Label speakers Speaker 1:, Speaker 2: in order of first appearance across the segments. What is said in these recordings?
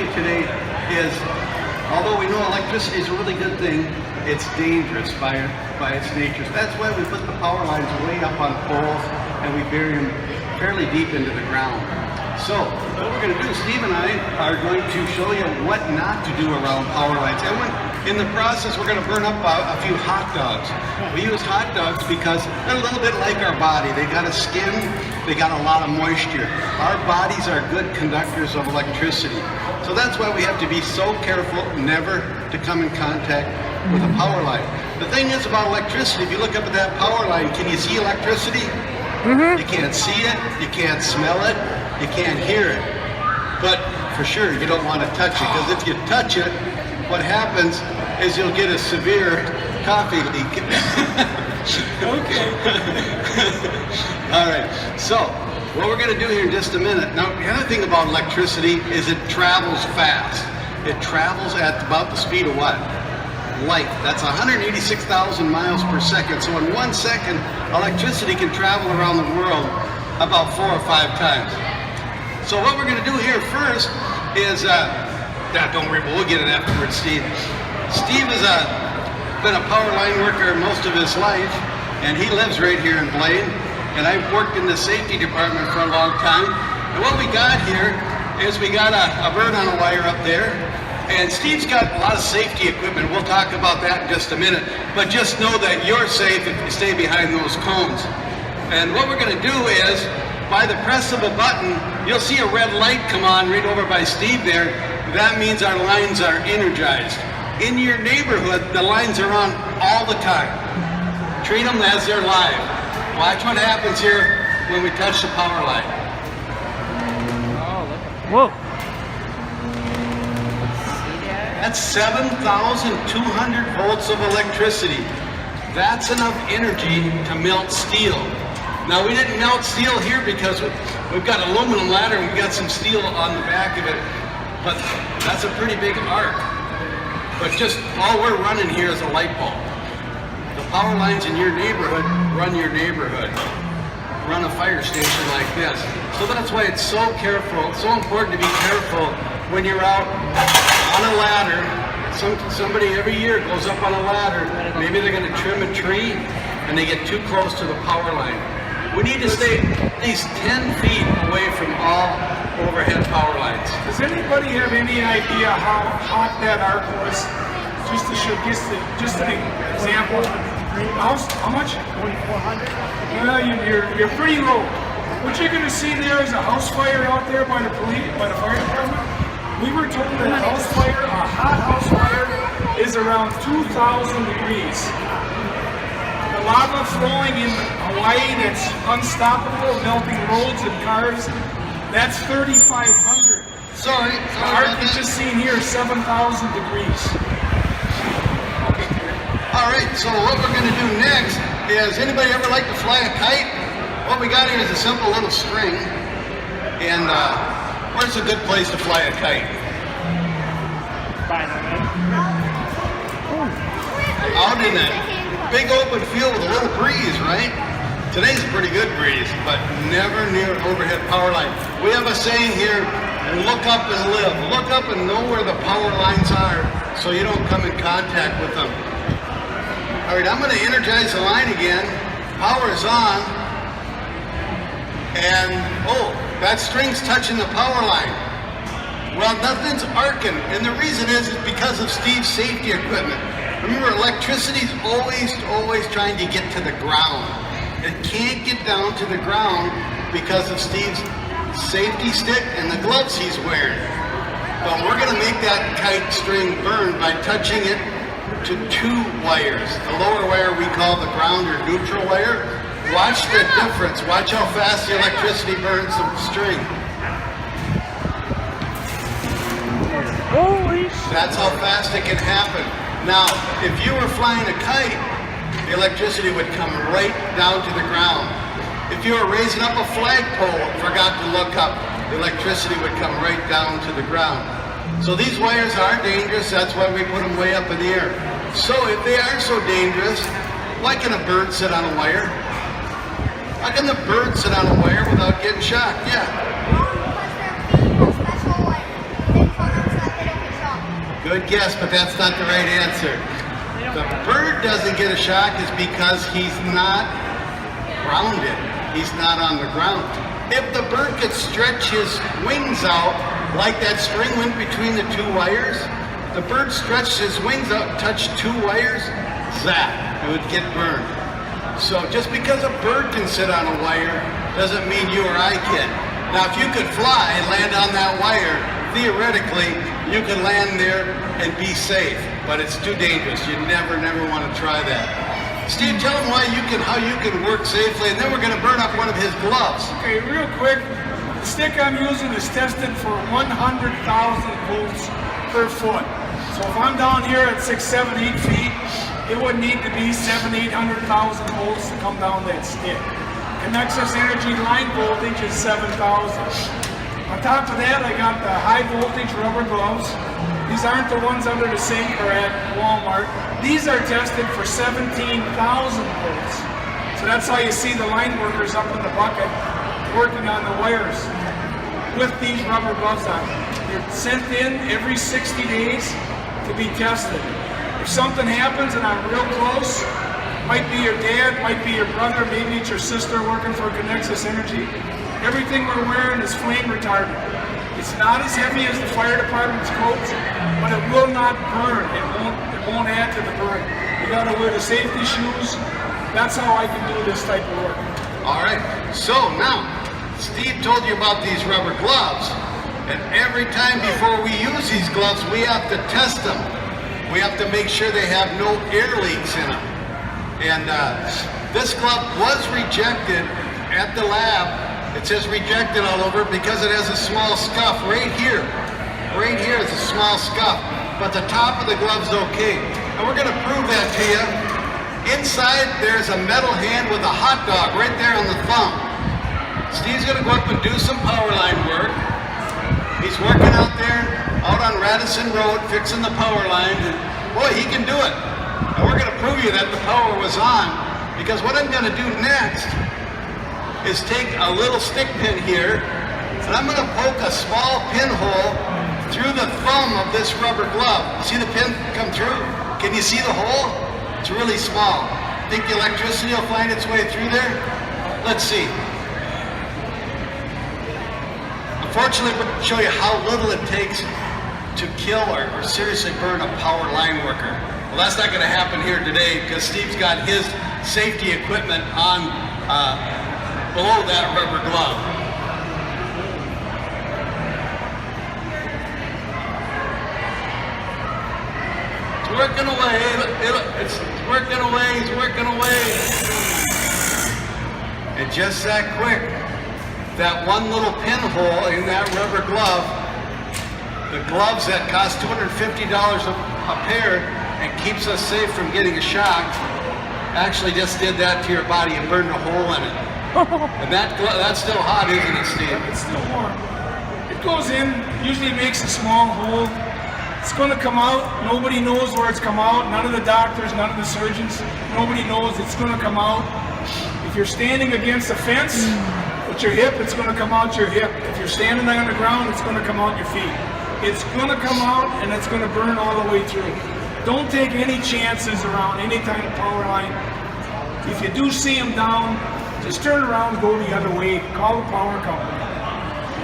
Speaker 1: you today is, although we know electricity is a really good thing, it's dangerous by its nature. So that's why we put the power lines way up on poles and we bury them fairly deep into the ground. So what we're going to do, Steve and I are going to show you what not to do around power lines. And in the process, we're going to burn up a few hot dogs. We use hot dogs because they're a little bit like our body. They got a skin, they got a lot of moisture. Our bodies are good conductors of electricity. So that's why we have to be so careful never to come in contact with a power line. The thing is about electricity, if you look up at that power line, can you see electricity? You can't see it, you can't smell it, you can't hear it. But for sure, you don't want to touch it, because if you touch it, what happens is you'll get a severe coffee leak.
Speaker 2: Okay.
Speaker 1: All right, so what we're going to do here in just a minute. Now, the other thing about electricity is it travels fast. It travels at about the speed of what? Light. That's 186,000 miles per second. So in 1 second, electricity can travel around the world about 4 or 5 times. So what we're going to do here first is, don't worry, we'll get it afterwards, Steve. Steve has been a power line worker most of his life, and he lives right here in Blaine. And I've worked in the safety department for a long time. And what we got here is we got a bird on a wire up there. And Steve's got a lot of safety equipment. We'll talk about that in just a minute. But just know that you're safe if you stay behind those cones. And what we're going to do is, by the press of a button, you'll see a red light come on right over by Steve there. That means our lines are energized. In your neighborhood, the lines are on all the time. Treat them as they're live. Watch what happens here when we touch the power line.
Speaker 3: Whoa.
Speaker 1: That's 7,200 volts of electricity. That's enough energy to melt steel. Now, we didn't melt steel here because we've got aluminum ladder and we've got some steel on the back of it, but that's a pretty big arc. But just all we're running here is a light bulb. The power lines in your neighborhood run your neighborhood. Run a fire station like this. So that's why it's so important to be careful when you're out on a ladder. Somebody every year goes up on a ladder. Maybe they're going to trim a tree and they get too close to the power line. We need to stay at least 10 feet away from all overhead power lines.
Speaker 2: Does anybody have any idea how hot that arc was? Just to show, just an example. How much?
Speaker 3: 2,400.
Speaker 2: Well, you're pretty low. What you're going to see there is a house fire out there by the fire department. We were told that a house fire, a hot house fire, is around 2,000 degrees. The lava flowing in Hawaii that's unstoppable, melting roads and cars, that's 3,500.
Speaker 1: Sorry.
Speaker 2: The arc you just seen here is 7,000 degrees.
Speaker 1: All right, so what we're going to do next is, anybody ever like to fly a kite? What we got here is a simple little string. And where's a good place to fly a kite? Out in a big open field with a little breeze, right? Today's a pretty good breeze, but never near an overhead power line. We have a saying here, look up and live. Look up and know where the power lines are so you don't come in contact with them. All right, I'm going to energize the line again. Power is on. And, oh, that string's touching the power line. Well, nothing's arcing. And the reason is because of Steve's safety equipment. Remember, electricity's always trying to get to the ground. It can't get down to the ground because of Steve's safety stick and the gloves he's wearing. But we're going to make that kite string burn by touching it to 2 wires. The lower wire we call the ground or neutral wire. Watch the difference. Watch how fast the electricity burns the string.
Speaker 3: Holy shit.
Speaker 1: That's how fast it can happen. Now, if you were flying a kite, the electricity would come right down to the ground. If you were raising up a flagpole and forgot to look up, the electricity would come right down to the ground. So these wires are dangerous. That's why we put them way up in the air. So if they are so dangerous, why can a bird sit on a wire? How can the bird sit on a wire without getting shocked? Yeah.
Speaker 4: Because they're made of special, like, things on themselves.
Speaker 1: Good guess, but that's not the right answer. The bird doesn't get a shock is because he's not grounded. He's not on the ground. If the bird could stretch his wings out like that string went between the two wires, the bird stretched his wings out, touched two wires, zap, it would get burned. So just because a bird can sit on a wire doesn't mean you or I can. Now if you could fly and land on that wire, theoretically, you can land there and be safe, but it's too dangerous. You never want to try that. Steve, tell them how you can work safely, and then we're going to burn up one of his gloves.
Speaker 2: Okay, real quick, the stick I'm using is tested for 100,000 volts per foot. So if I'm down here at 6, 7, 8 feet, it would need to be 700,000, 800,000 volts to come down that stick. Connexus energy line voltage is 7,000. On top of that, I got the high voltage rubber gloves. These aren't the ones under the sink or at Walmart. These are tested for 17,000 volts. So that's how you see the line workers up in the bucket working on the wires with these rubber gloves on. They're sent in every 60 days to be tested. If something happens and I'm real close, might be your dad, might be your brother, maybe it's your sister working for Connexus Energy, everything we're wearing is flame retardant. It's not as heavy as the fire department's coats, but it will not burn. It won't add to the burn. You gotta wear the safety shoes. That's how I can do this type of work.
Speaker 1: All right, so now, Steve told you about these rubber gloves, and every time before we use these gloves, we have to test them. We have to make sure they have no air leaks in them. And this glove was rejected at the lab. It says rejected all over because it has a small scuff right here. Right here is a small scuff, but the top of the glove's okay. And we're gonna prove that to you. Inside, there's a metal hand with a hot dog right there on the thumb. Steve's gonna go up and do some power line work. He's working out there, out on Radisson Road, fixing the power line, and boy, he can do it. And we're gonna prove you that the power was on, because what I'm gonna do next is take a little stick pin here, and I'm going to poke a small pinhole through the thumb of this rubber glove. See the pin come through? Can you see the hole? It's really small. Think the electricity will find its way through there? Let's see. Unfortunately, we'll show you how little it takes to kill or seriously burn a power line worker. Well, that's not going to happen here today because Steve's got his safety equipment on below that rubber glove. It's working away. It's working away. It's working away. And just that quick, that one little pinhole in that rubber glove, the gloves that cost $250 a pair and keeps us safe from getting a shock, actually just did that to your body and burned a hole in it. And that's still hot, isn't it, Steve?
Speaker 2: It's still warm. It goes in, usually makes a small hole. It's going to come out. Nobody knows where it's come out. None of the doctors, none of the surgeons. Nobody knows it's going to come out. If you're standing against a fence with your hip, it's going to come out your hip. If you're standing on the ground, it's going to come out your feet. It's going to come out and it's going to burn all the way through. Don't take any chances around any kind of power line. If you do see them down, just turn around and go the other way. Call the power company.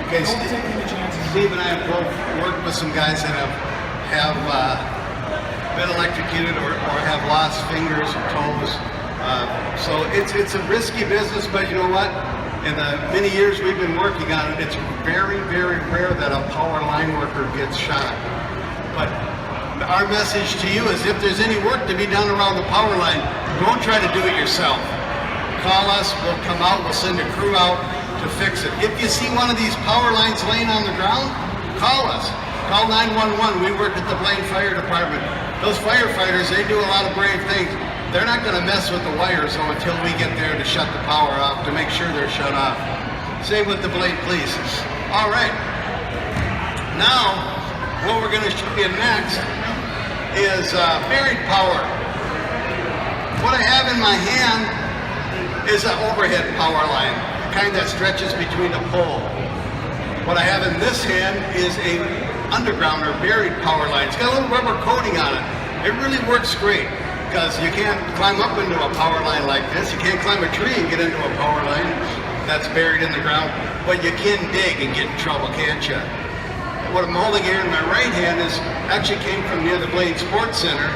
Speaker 1: Okay,
Speaker 2: Don't take any chances.
Speaker 1: Steve and I have both worked with some guys that have been electrocuted or have lost fingers or toes. So it's a risky business, but you know what? In the many years we've been working on it, it's very, very rare that a power line worker gets shot. But our message to you is if there's any work to be done around the power line, don't try to do it yourself. Call us, we'll come out, we'll send a crew out to fix it. If you see one of these power lines laying on the ground, call us. Call 911. We work at the Blaine Fire Department. Those firefighters, they do a lot of brave things. They're not going to mess with the wires though until we get there to shut the power off, to make sure they're shut off. Same with the Blaine Police. All right. Now, what we're going to show you next is buried power. What I have in my hand is an overhead power line, the kind that stretches between a pole. What I have in this hand is a underground or buried power line. It's got a little rubber coating on it. It really works great because you can't climb up into a power line like this. You can't climb a tree and get into a power line that's buried in the ground, but you can dig and get in trouble, can't you? What I'm holding here in my right hand is actually came from near the Blaine Sports Center,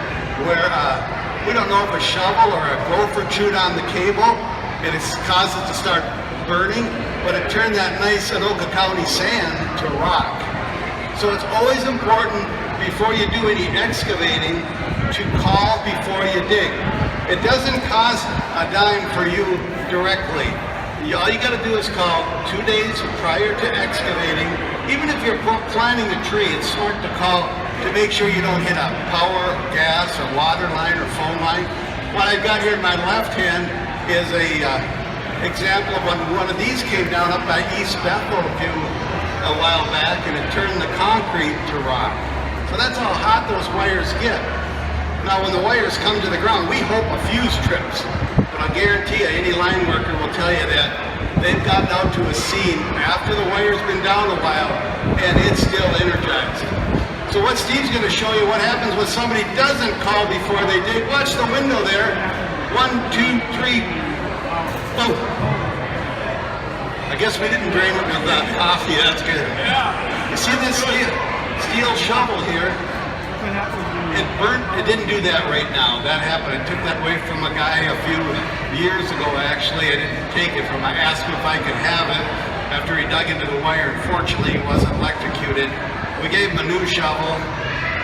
Speaker 1: where we don't know if a shovel or a gopher chewed on the cable and it's caused it to start burning, but it turned that nice Anoka County sand to rock. So it's always important before you do any excavating to call before you dig. It doesn't cost a dime for you directly. All you got to do is call 2 days prior to excavating. Even if you're planting a tree, it's smart to call to make sure you don't hit a power, gas, or water line or phone line. What I've got here in my left hand is a example of when one of these came down up by East Bethel a while back, and it turned the concrete to rock. So that's how hot those wires get. Now when the wires come to the ground, we hope a fuse trips. But I guarantee you, any line worker will tell you that they've gotten out to a scene after the wire's been down a while and it's still energized. So what Steve's going to show you what happens when somebody doesn't call before they dig. Watch the window there. 1, 2, 3. Oh. I guess we didn't drain it with coffee. That's good. You see this steel shovel here? It burnt. It didn't do that right now. That happened. I took that away from a guy a few years ago, actually. I didn't take it from him. I asked him if I could have it after he dug into the wire. Unfortunately, he wasn't electrocuted. We gave him a new shovel.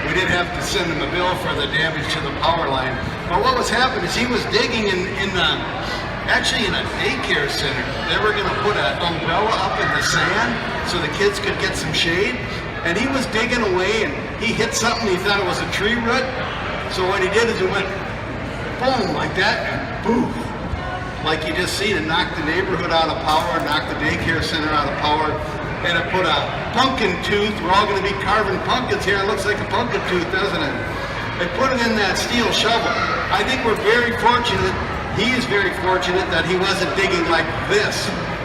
Speaker 1: We did have to send him a bill for the damage to the power line. But what was happening is he was digging actually in a daycare center. They were going to put an umbrella up in the sand so the kids could get some shade. And he was digging away and he hit something. He thought it was a tree root. So what he did is he went boom like that and boom. Like you just seen it, knocked the neighborhood out of power, knocked the daycare center out of power, and it put a pumpkin tooth. We're all going to be carving pumpkins here. It looks like a pumpkin tooth, doesn't it? They put it in that steel shovel. I think we're very fortunate. He is very fortunate that he wasn't digging like this,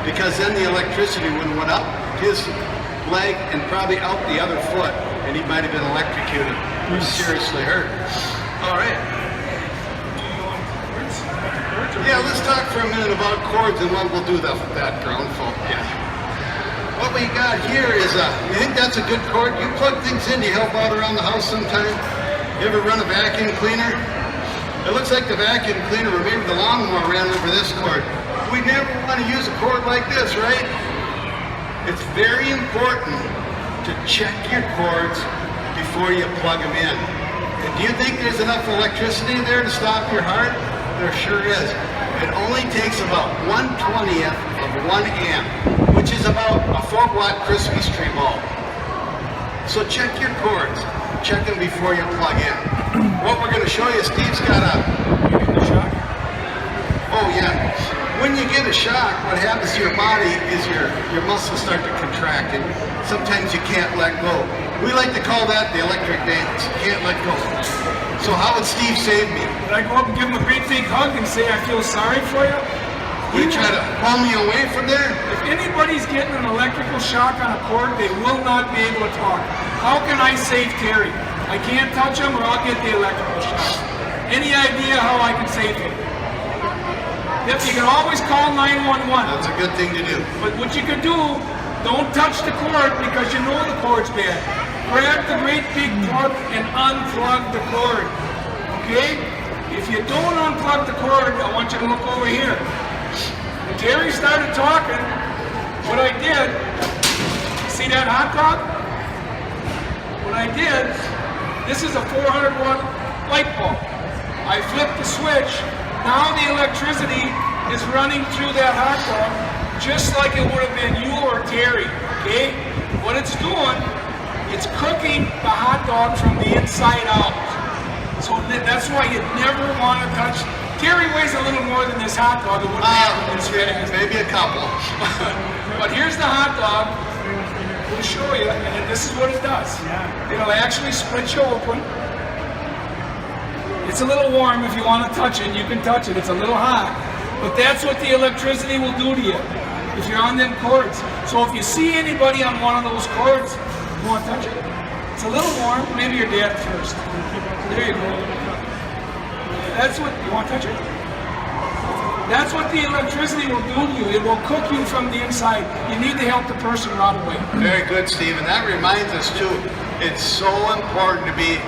Speaker 1: because then the electricity would have went up his leg and probably out the other foot, and he might have been electrocuted or seriously hurt. All right. Yeah, let's talk for a minute about chords and when we'll do that ground fault. Yeah. What we got here is you think that's a good chord? You plug things in, you help out around the house sometime? You ever run a vacuum cleaner? It looks like the vacuum cleaner or maybe the lawnmower ran over this cord. We never want to use a cord like this, right? It's very important to check your cords before you plug them in. And do you think there's enough electricity there to stop your heart? There sure is. It only takes about 1/20th of 1 amp, which is about a 4-watt Christmas tree bulb. So check your cords. Check them before you plug in. What we're going to show you, Steve's got a shock. Oh yeah. When you get a shock, what happens to your body is your muscles start to contract, and sometimes you can't let go. We like to call that the electric dance. You can't let go. So how would Steve save me?
Speaker 2: Would I go up and give him a great big hug and say, I feel sorry for you?
Speaker 1: Would you try to pull me away from there?
Speaker 2: If anybody's getting an electrical shock on a cord, they will not be able to talk. How can I save Terry? I can't touch him or I'll get the electrical shock. Any idea how I can save him? Yep, you can always call 911.
Speaker 1: That's a good thing to do.
Speaker 2: But what you can do, don't touch the cord because you know the cord's bad. Grab the great big plug and unplug the cord. Okay? If you don't unplug the cord, I want you to look over here. When Terry started talking, what I did, see that hot dog? What I did, this is a 400-watt light bulb. I flipped the switch. Now the electricity is running through that hot dog just like it would have been you or Terry, okay? What it's doing, it's cooking the hot dog from the inside out. So that's why you never want to touch. Terry weighs a little more than this hot dog. It wouldn't happen this way.
Speaker 1: Maybe a couple.
Speaker 2: But here's the hot dog. We'll show you, and this is what it does. It'll actually split you open. It's a little warm. If you want to touch it, you can touch it. It's a little hot. But that's what the electricity will do to you if you're on them cords. So if you see anybody on one of those cords, you want to touch it? It's a little warm. Maybe your dad first. There you go. That's what, you want to touch it? That's what the electricity will do to you. It will cook you from the inside. You need to help the person rot away.
Speaker 1: Very good, Steve. And that reminds us too, it's so important to be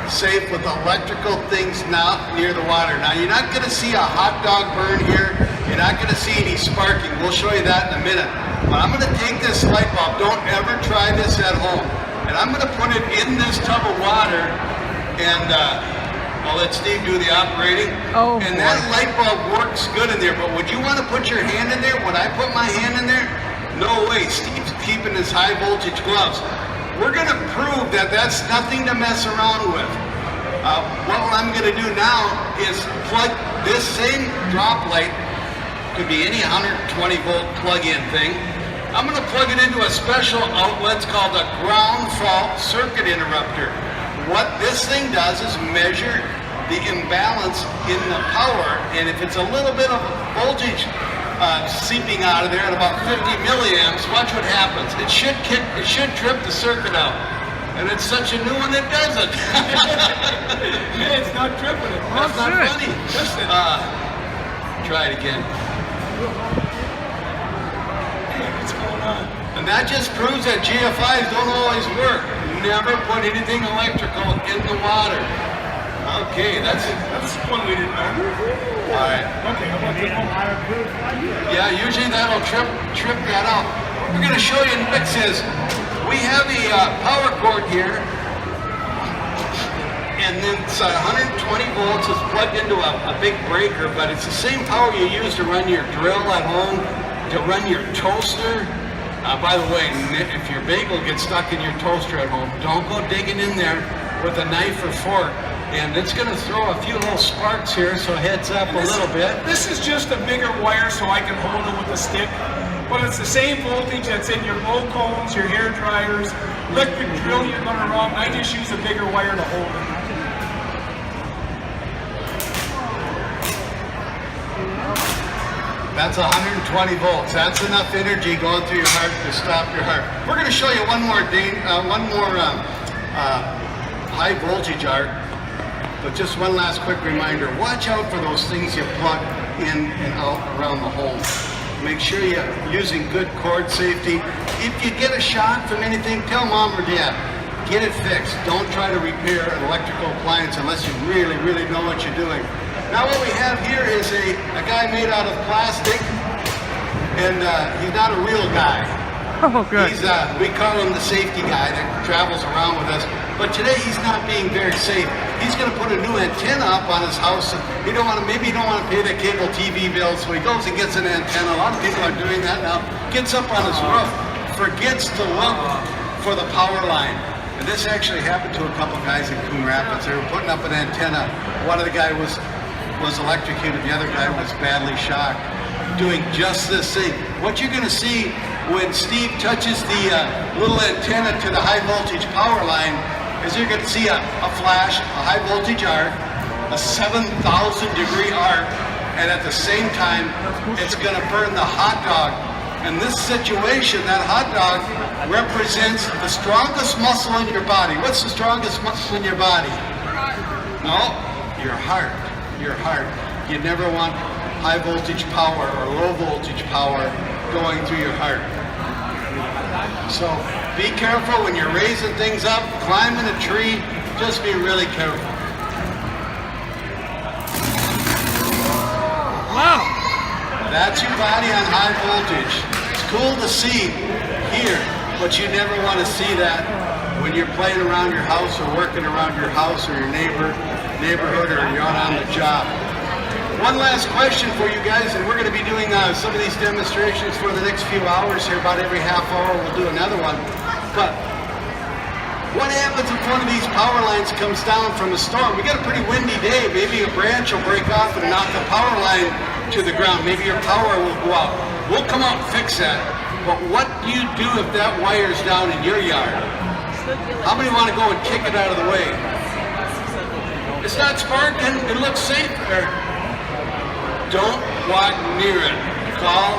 Speaker 1: safe with electrical things not near the water. Now, you're not going to see a hot dog burn here. You're not going to see any sparking. We'll show you that in a minute. But I'm going to take this light bulb. Don't ever try this at home. And I'm going to put it in this tub of water, and I'll let Steve do the operating.
Speaker 3: Oh,
Speaker 1: and that light bulb works good in there. But would you want to put your hand in there? Would I put my hand in there? No way. Steve's keeping his high voltage gloves. We're going to prove that that's nothing to mess around with. What I'm going to do now is plug this same drop light, could be any 120 volt plug-in thing. I'm going to plug it into a special outlet called a ground fault circuit interrupter. What this thing does is measure the imbalance in the power, and if it's a little bit of voltage seeping out of there at about 50 milliamps, watch what happens. It should trip the circuit out. And it's such a new one it doesn't.
Speaker 2: It's not tripping it.
Speaker 1: That's not funny.
Speaker 2: Listen.
Speaker 1: Try it again.
Speaker 2: What's going on?
Speaker 1: And that just proves that GFIs don't always work. Never put anything electrical in the water. Okay, that's
Speaker 2: one we didn't know.
Speaker 1: all right.
Speaker 2: Okay, how about that?
Speaker 1: Yeah, usually that'll trip that out. We're going to show you next is we have a power cord here, and then it's 120 volts. It's plugged into a big breaker, but it's the same power you use to run your drill at home, to run your toaster. By the way, if your bagel gets stuck in your toaster at home, don't go digging in there with a knife or fork. And it's going to throw a few little sparks here, so heads up a little bit.
Speaker 2: This is just a bigger wire so I can hold it with a stick. But it's the same voltage that's in your blow cones, your hair dryers, electric drill you're going to run. I just use a bigger wire to hold it.
Speaker 1: That's 120 volts. That's enough energy going through your heart to stop your heart. We're going to show you one more high voltage arc. But just one last quick reminder, watch out for those things you plug in and out around the home. Make sure you're using good cord safety. If you get a shock from anything, tell mom or dad. Get it fixed. Don't try to repair an electrical appliance unless you really, really know what you're doing. Now what we have here is a guy made out of plastic, and he's not a real guy.
Speaker 3: Oh, good.
Speaker 1: We call him the safety guy that travels around with us. But today he's not being very safe. He's going to put a new antenna up on his house. Maybe you don't want to pay the cable TV bill, so he goes and gets an antenna. A lot of people are doing that now. Gets up on his roof, forgets to look for the power line. And this actually happened to a couple guys in Coon Rapids. They were putting up an antenna. One of the guys was electrocuted. The other guy was badly shocked. Doing just this thing. What you're going to see when Steve touches the little antenna to the high voltage power line is you're going to see a flash, a high voltage arc, a 7,000 degree arc, and at the same time it's going to burn the hot dog. In this situation, that hot dog represents the strongest muscle in your body. What's the strongest muscle in your body? No, your heart. Your heart. You never want high voltage power or low voltage power going through your heart. So be careful when you're raising things up, climbing a tree, just be really careful.
Speaker 3: Wow.
Speaker 1: That's your body on high voltage. It's cool to see here, but you never want to see that when you're playing around your house or working around your house or your neighborhood or you're on the job. One last question for you guys, and we're going to be doing some of these demonstrations for the next few hours here. About every half hour we'll do another one. But what happens if one of these power lines comes down from a storm? We got a pretty windy day. Maybe a branch will break off and knock the power line to the ground. Maybe your power will go out. We'll come out and fix that. But what do you do if that wire's down in your yard? How many want to go and kick it out of the way? It's not sparking. It looks safe. Don't walk near it. Call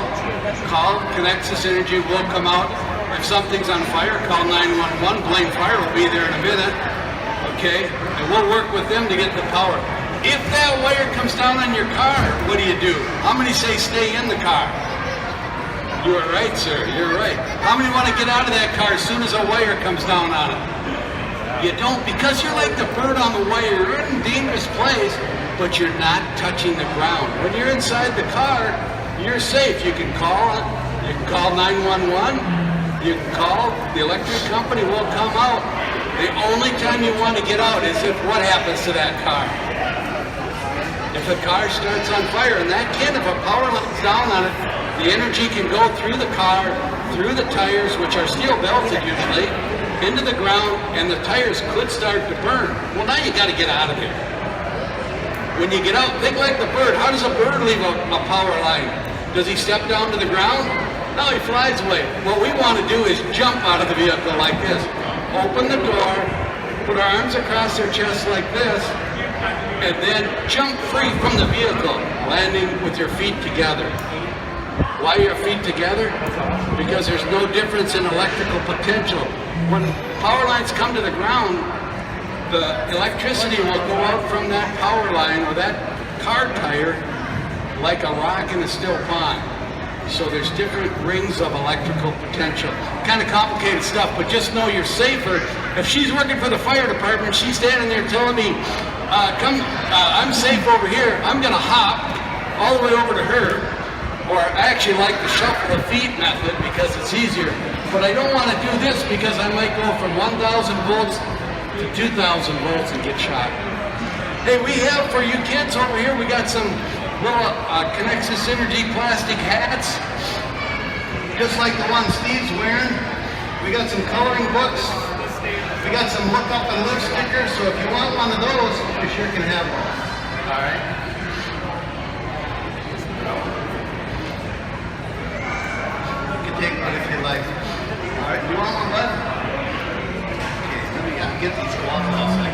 Speaker 1: Connexus Energy. We'll come out. if something's on fire, call 911. Blaine Fire will be there in a minute. Okay? And we'll work with them to get the power. If that wire comes down on your car, what do? How many say stay in the car? You are right, sir. You're right. How many want to get out of that car as soon as a wire comes down on it? You don't, because you're like the bird on the wire. You're in a dangerous place, but you're not touching the ground. When you're inside the car, you're safe. You can call 911. You can call the electric company. Will come out. The only time you want to get out is if what happens to that car. If the car starts on fire, and that can, if a power line's down on it, the energy can go through the car, through the tires, which are steel belted usually, into the ground, and the tires could start to burn. Well, now you got to get out of there. When you get out, think like the bird. How does a bird leave a power line? Does he step down to the ground? No, he flies away. What we want to do is jump out of the vehicle like this. Open the door, put our arms across their chest like this, and then jump free from the vehicle, landing with your feet together. Why your feet together? Because there's no difference in electrical potential. When power lines come to the ground, the electricity will go out from that power line or that car tire like a rock in a still pond. So there's different rings of electrical potential. Kind of complicated stuff, but just know you're safer. If she's working for the fire department, she's standing there telling me, I'm safe over here, I'm gonna hop all the way over to her, or I actually like the shuffle the feet method because it's easier. But I don't want to do this because I might go from 1,000 volts to 2,000 volts and get shot. Hey, we have for you kids over here, we got some little Connexus Energy plastic hats, just like the one Steve's wearing. We got some coloring books. We got some look up and live stickers, so if you want one of those, you sure can have one. All right. You can take one if you like. All right, you want one, bud? Okay, let me get these gloves outside.